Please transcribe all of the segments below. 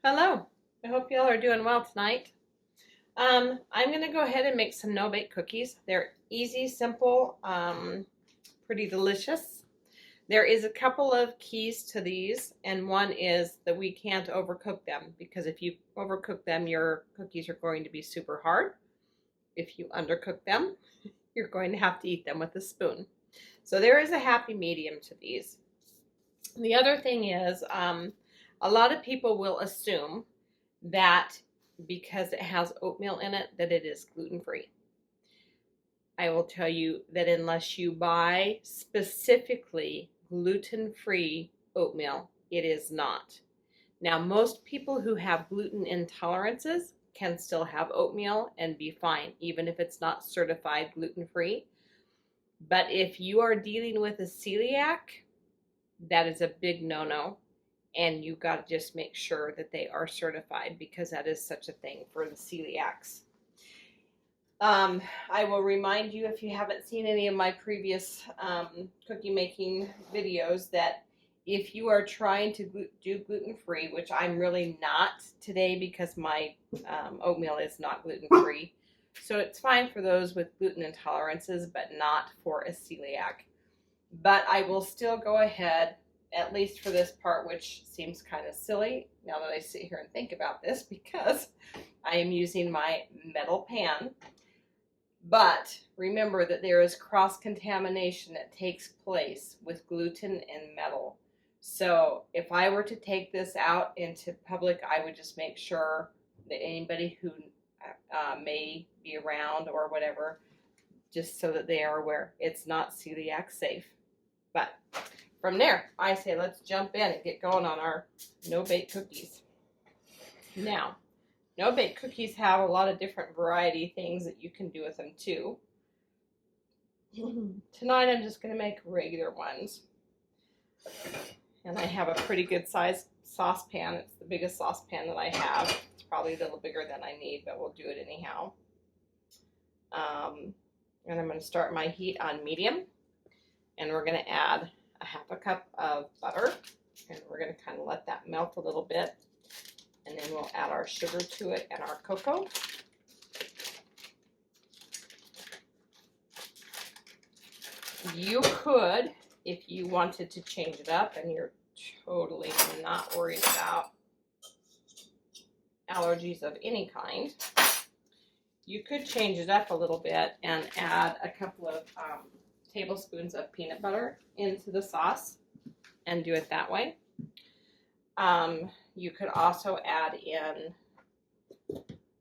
Hello. I hope y'all are doing well tonight. I'm going to go ahead and make some no-bake cookies. They're easy, simple, pretty delicious. There is a couple of keys to these, and one is that we can't overcook them because if you overcook them, your cookies are going to be super hard. If you undercook them, you're going to have to eat them with a spoon. So there is a happy medium to these. The other thing is, a lot of people will assume that because it has oatmeal in it, that it is gluten-free. I will tell you that unless you buy specifically gluten-free oatmeal, it is not. Now, most people who have gluten intolerances can still have oatmeal and be fine, even if it's not certified gluten-free. But if you are dealing with a celiac, that is a big no-no. And you got to just make sure that they are certified because that is such a thing for the celiacs. I will remind you, if you haven't seen any of my previous cookie making videos, that if you are trying to do gluten-free, which I'm really not today because my oatmeal is not gluten-free, so it's fine for those with gluten intolerances, but not for a celiac. But I will still go ahead, at least for this part, which seems kind of silly now that I sit here and think about this, because I am using my metal pan. But remember that there is cross-contamination that takes place with gluten and metal. So if I were to take this out into public, I would just make sure that anybody who may be around or whatever, just so that they are aware, it's not celiac safe. But from there, I say let's jump in and get going on our no-bake cookies. Now, no-bake cookies have a lot of different variety things that you can do with them too. Tonight I'm just going to make regular ones. And I have a pretty good sized saucepan. It's the biggest saucepan that I have. It's probably a little bigger than I need, but we'll do it anyhow. And I'm going to start my heat on medium. And we're going to add a half a cup of butter. And we're going to kind of let that melt a little bit. And then we'll add our sugar to it and our cocoa. You could, if you wanted to change it up and you're totally not worried about allergies of any kind, you could change it up a little bit and add a couple of tablespoons of peanut butter into the sauce and do it that way. You could also add in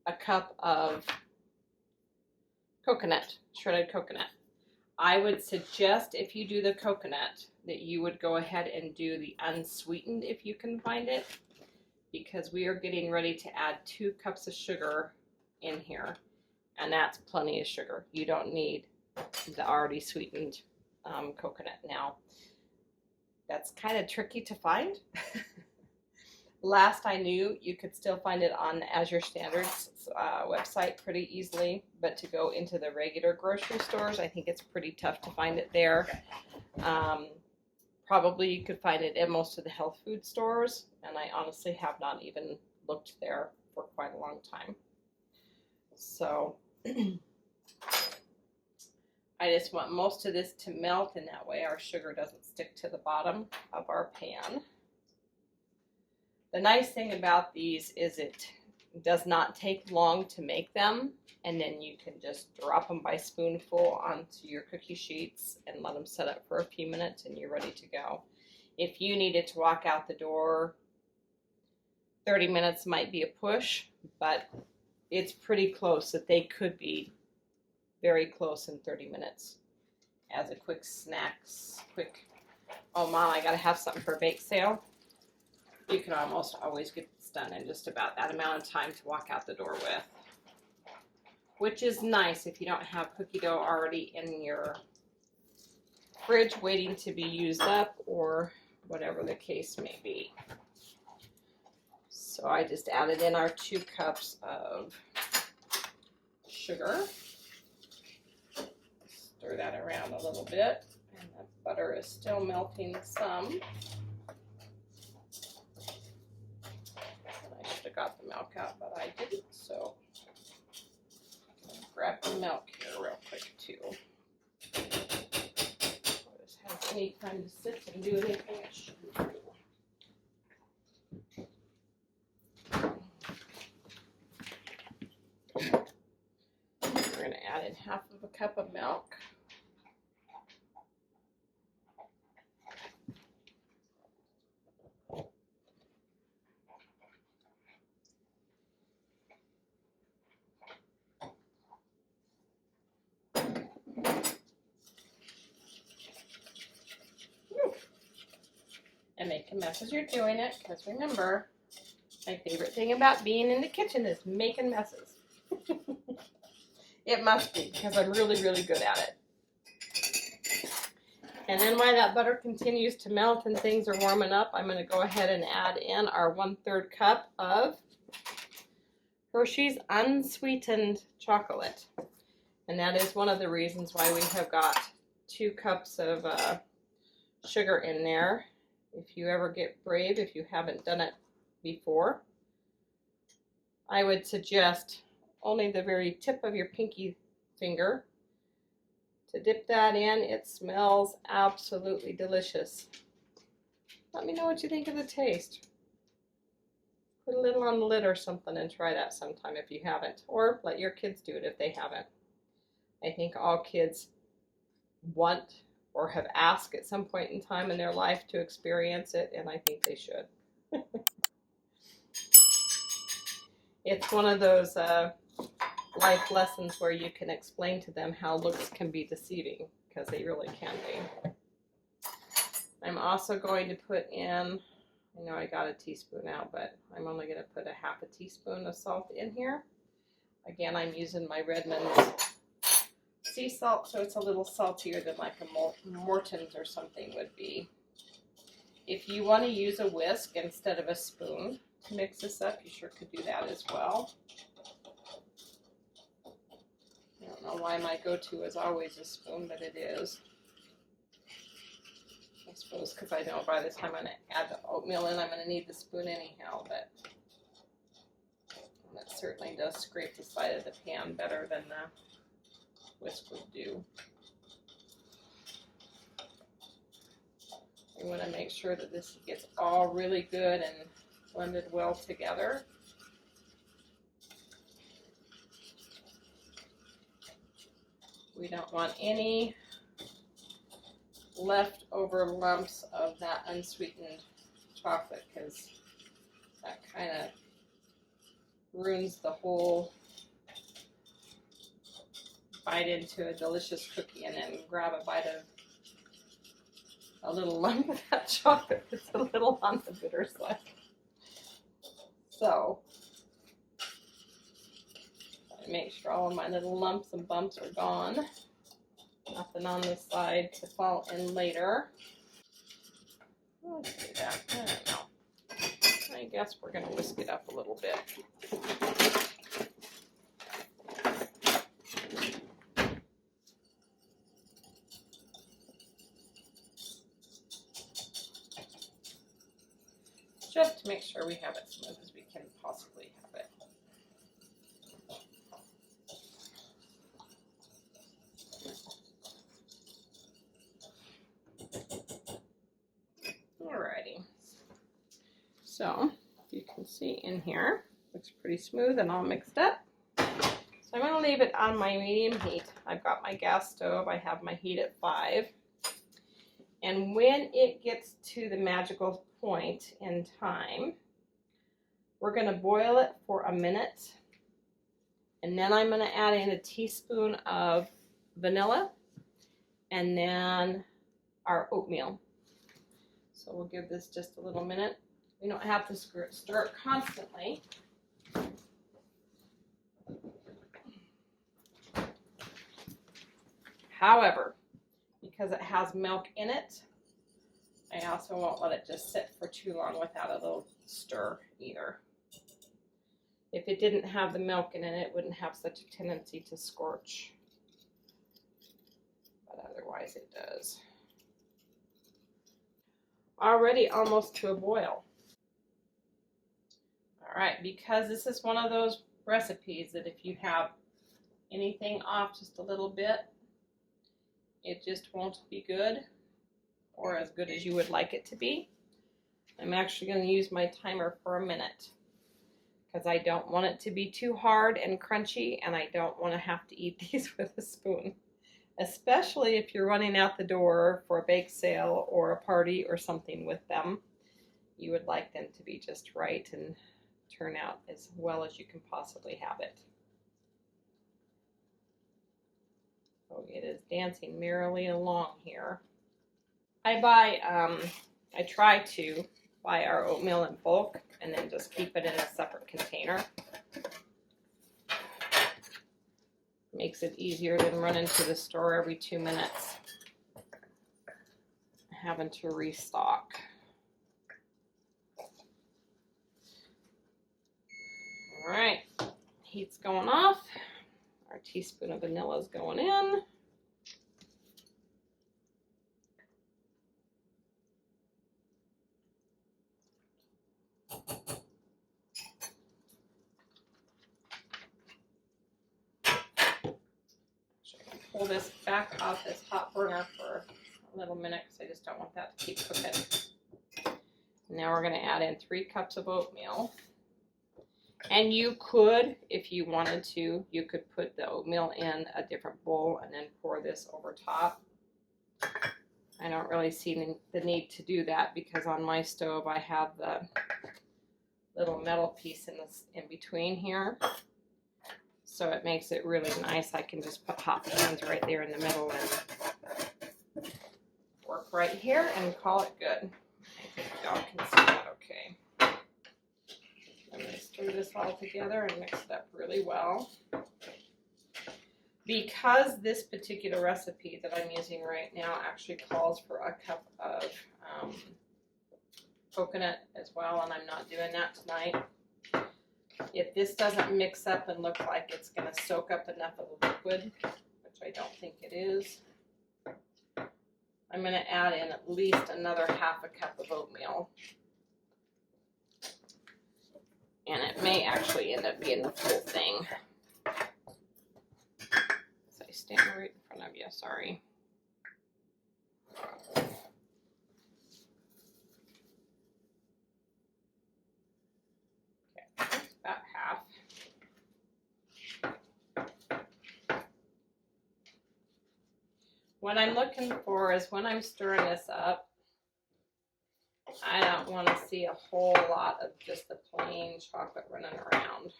a cup of coconut, shredded coconut. I would suggest, if you do the coconut, that you would go ahead and do the unsweetened if you can find it, because we are getting ready to add 2 cups of sugar in here, and that's plenty of sugar. You don't need the already sweetened coconut. Now, that's kind of tricky to find. Last I knew, you could still find it on the Azure Standards website pretty easily, but to go into the regular grocery stores, I think it's pretty tough to find it there. Probably you could find it in most of the health food stores, and I honestly have not even looked there for quite a long time. So I just want most of this to melt, and that way our sugar doesn't stick to the bottom of our pan. The nice thing about these is it does not take long to make them, and then you can just drop them by spoonful onto your cookie sheets and let them set up for a few minutes and you're ready to go. If you needed to walk out the door, 30 minutes might be a push, but it's pretty close that they could be very close in 30 minutes as a quick snacks, oh mom, I gotta have something for a bake sale. You can almost always get this done in just about that amount of time to walk out the door with, which is nice if you don't have cookie dough already in your fridge waiting to be used up or whatever the case may be. So I just added in our 2 cups of sugar. Stir that around a little bit, and the butter is still melting some. milk out, but I didn't, so grab the milk here real quick too. This has any time to sit and do anything it shouldn't do. We're going to add in half of a cup of milk. And make a mess as you're doing it, because remember, my favorite thing about being in the kitchen is making messes. It must be, because I'm really, really good at it. And then while that butter continues to melt and things are warming up, I'm going to go ahead and add in our 1/3 cup of Hershey's unsweetened chocolate. And that is one of the reasons why we have got 2 cups of sugar in there. If you ever get brave, if you haven't done it before, I would suggest only the very tip of your pinky finger to dip that in. It smells absolutely delicious. Let me know what you think of the taste. Put a little on the lid or something and try that sometime if you haven't, or let your kids do it if they haven't. I think all kids want or have asked at some point in time in their life to experience it, and I think they should. It's one of those life lessons where you can explain to them how looks can be deceiving, because they really can be. I'm also going to put in, I know I got a teaspoon out, but I'm only going to put a half a teaspoon of salt in here. Again, I'm using my Redmond's sea salt, so it's a little saltier than like a Morton's or something would be. If you want to use a whisk instead of a spoon to mix this up, you sure could do that as well. I don't know why my go-to is always a spoon, but it is. I suppose because I know by the time I'm going to add the oatmeal in, I'm going to need the spoon anyhow, but that certainly does scrape the side of the pan better than the whisk would do. You want to make sure that this gets all really good and blended well together. We don't want any leftover lumps of that unsweetened chocolate, because that kind of ruins the whole bite into a delicious cookie, and then grab a bite of a little lump of that chocolate. It's a little on the bitter side. So I make sure all of my little lumps and bumps are gone. Nothing on this side to fall in later. Let's do that. I don't know. I guess we're going to whisk it up a little bit. Just to make sure we have it smooth as we can possibly have it. Alrighty. So you can see in here, looks pretty smooth and all mixed up. So I'm going to leave it on my medium heat. I've got my gas stove. I have my heat at 5. And when it gets to the magical point in time, we're going to boil it for a minute. And then I'm going to add in a teaspoon of vanilla and then our oatmeal. So we'll give this just a little minute. We don't have to stir it constantly. However, because it has milk in it, I also won't let it just sit for too long without a little stir either. If it didn't have the milk in it, it wouldn't have such a tendency to scorch. But otherwise it does. Already almost to a boil. right, because this is one of those recipes that if you have anything off just a little bit, it just won't be good or as good as you would like it to be. I'm actually going to use my timer for a minute because I don't want it to be too hard and crunchy, and I don't want to have to eat these with a spoon, especially if you're running out the door for a bake sale or a party or something with them. You would like them to be just right and turn out as well as you can possibly have it. So it is dancing merrily along here. I try to buy our oatmeal in bulk and then just keep it in a separate container. Makes it easier than running to the store every 2 minutes, having to restock. All right, heat's going off. Our teaspoon of vanilla is going in. Pull this back off this hot burner for a little minute because I just don't want that to keep cooking. Now we're going to add in 3 cups of oatmeal. And you could, if you wanted to, you could put the oatmeal in a different bowl and then pour this over top. I don't really see the need to do that because on my stove I have the little metal piece in between here. So it makes it really nice. I can just put hot pans right there in the middle and work right here and call it good. I think y'all can see that okay. I'm going to stir this all together and mix it up really well. Because this particular recipe that I'm using right now actually calls for a cup of coconut as well, and I'm not doing that tonight. If this doesn't mix up and look like it's going to soak up enough of the liquid, which I don't think it is, I'm going to add in at least another half a cup of oatmeal. And it may actually end up being the full thing. So I stand right in front of you, sorry. About half. What I'm looking for is when I'm stirring this up, I don't want to see a whole lot of just the plain chocolate running around.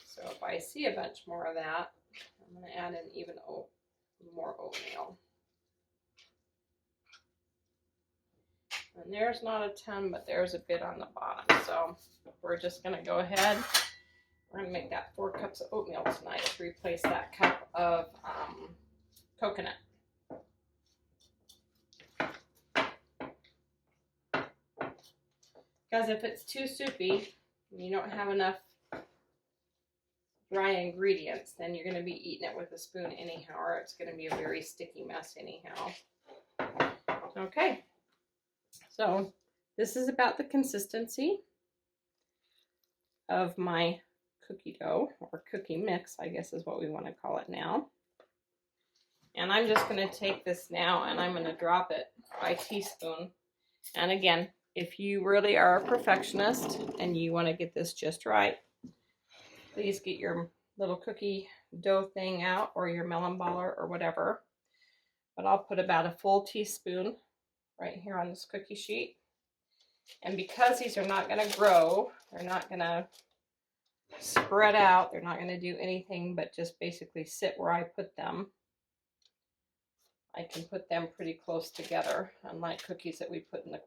So if I see a bunch more of that, I'm going to add in even more oatmeal. And there's not a ton, but there's a bit on the bottom. So we're just going to go ahead. We're going to make that 4 cups of oatmeal tonight to replace that cup of coconut. Because if it's too soupy and you don't have enough dry ingredients, then you're going to be eating it with a spoon anyhow, or it's going to be a very sticky mess anyhow. Okay, so this is about the consistency of my cookie dough, or cookie mix, I guess is what we want to call it now. And I'm just going to take this now and I'm going to drop it by teaspoon. And again, if you really are a perfectionist and you want to get this just right, please get your little cookie dough thing out or your melon baller or whatever. But I'll put about a full teaspoon right here on this cookie sheet. And because these are not going to grow, they're not going to spread out, they're not going to do anything but just basically sit where I put them. I can put them pretty close together, unlike cookies that we put in the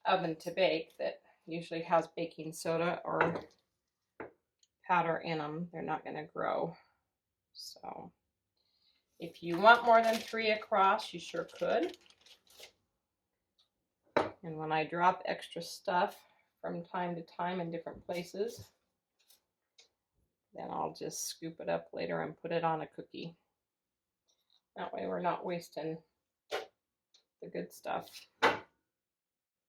oven to bake that usually has baking soda or powder in them. They're not going to grow. So if you want more than 3 across, you sure could. And when I drop extra stuff from time to time in different places, then I'll just scoop it up later and put it on a cookie. That way we're not wasting the good stuff.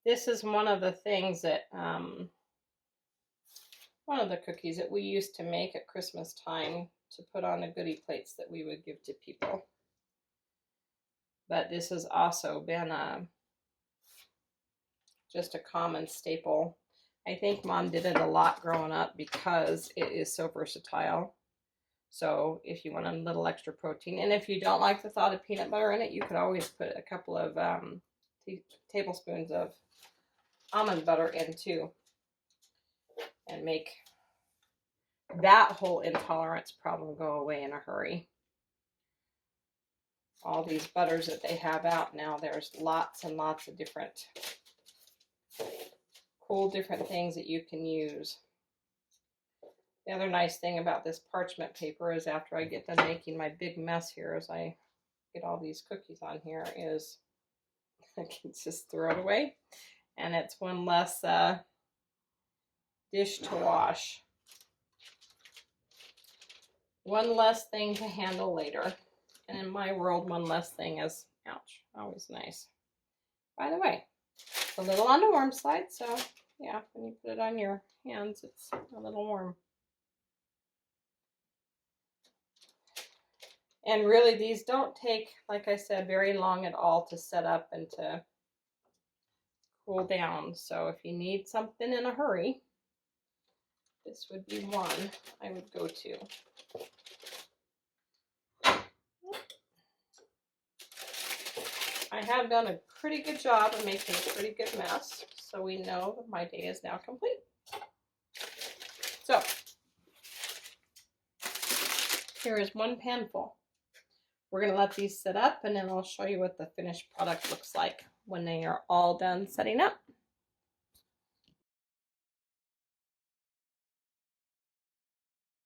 This is one of the things that, one of the cookies that we used to make at Christmas time to put on the goodie plates that we would give to people. But this has also been just a common staple. I think Mom did it a lot growing up because it is so versatile. So if you want a little extra protein, and if you don't like the thought of peanut butter in it, you could always put a couple of tablespoons of almond butter in too, and make that whole intolerance problem go away in a hurry. All these butters that they have out now, there's lots and lots of different cool different things that you can use. The other nice thing about this parchment paper is after I get done making my big mess here, as I get all these cookies on here, is I can just throw it away, and it's one less dish to wash. One less thing to handle later. And in my world, one less thing is, ouch, always nice. By the way, it's a little on the warm side, so yeah, when you put it on your hands, it's a little warm. And really, these don't take, like I said, very long at all to set up and to cool down. So if you need something in a hurry, this would be one I would go to. I have done a pretty good job of making a pretty good mess, so we know that my day is now complete. So here is one pan full. We're going to let these sit up, and then I'll show you what the finished product looks like when they are all done setting up.